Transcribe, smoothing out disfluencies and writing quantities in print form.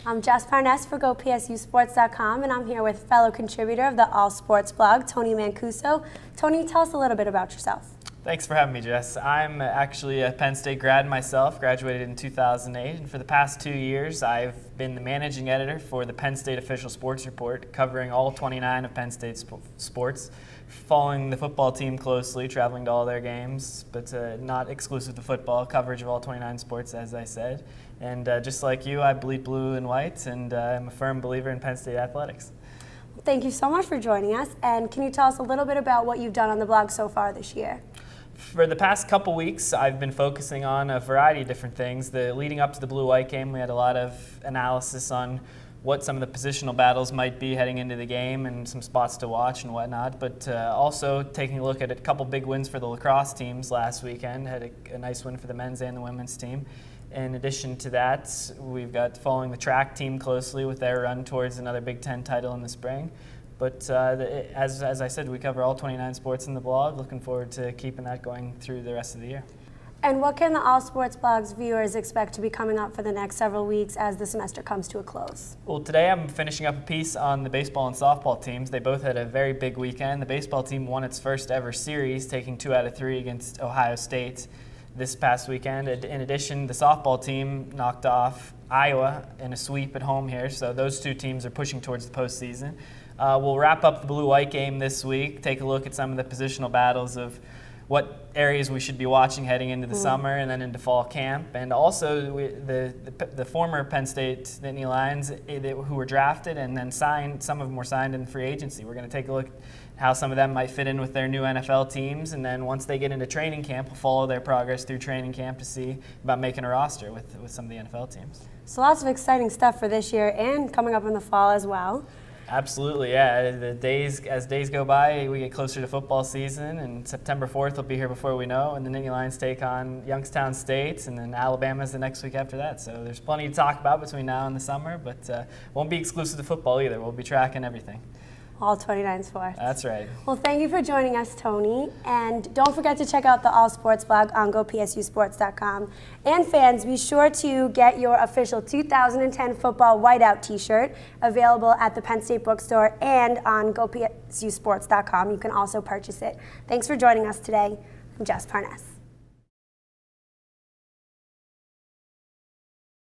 I'm Jess Parness for GoPSUSports.com, and I'm here with fellow contributor of the All Sports blog, Tony Mancuso. Tony, tell us a little bit about yourself. Thanks for having me, Jess. I'm actually a Penn State grad myself, graduated in 2008, and for the past 2 years I've been the managing editor for the Penn State Official Sports Report, covering all 29 of Penn State's sports, following the football team closely, traveling to all their games, but not exclusive to football, coverage of all 29 sports, as I said. And just like you, I bleed blue and white, and I'm a firm believer in Penn State athletics. Thank you so much for joining us, and can you tell us a little bit about what you've done on the blog so far this year? For the past couple weeks, I've been focusing on a variety of different things. Leading up to the blue-white game, we had a lot of analysis on what some of the positional battles might be heading into the game and some spots to watch and whatnot, but also taking a look at a couple big wins for the lacrosse teams last weekend. Had a nice win for the men's and the women's team. In addition to that, we've got following the track team closely with their run towards another Big Ten title in the spring. But as I said, we cover all 29 sports in the blog. Looking forward to keeping that going through the rest of the year. And what can the All Sports blog's viewers expect to be coming up for the next several weeks as the semester comes to a close? Well, today I'm finishing up a piece on the baseball and softball teams. They both had a very big weekend. The baseball team won its first ever series, taking 2 out of 3 against Ohio State this past weekend. In addition, the softball team knocked off Iowa in a sweep at home here, so those two teams are pushing towards the postseason. We'll wrap up the blue-white game this week, take a look at some of the positional battles of what areas we should be watching heading into the summer and then into fall camp. And also the former Penn State Nittany Lions who were drafted and then signed, some of them were signed in free agency. We're going to take a look at how some of them might fit in with their new NFL teams, and then once they get into training camp, we'll follow their progress through training camp to see about making a roster with some of the NFL teams. So lots of exciting stuff for this year and coming up in the fall as well. Absolutely, yeah. As days go by, we get closer to football season, and September 4th will be here before we know, and the Nittany Lions take on Youngstown State, and then Alabama's the next week after that. So there's plenty to talk about between now and the summer, but won't be exclusive to football either. We'll be tracking everything. All 29 sports. That's right. Well, thank you for joining us, Tony. And don't forget to check out the All Sports blog on GoPSUSports.com. And fans, be sure to get your official 2010 football whiteout t-shirt available at the Penn State bookstore and on GoPSUSports.com. You can also purchase it. Thanks for joining us today. I'm Jess Parness.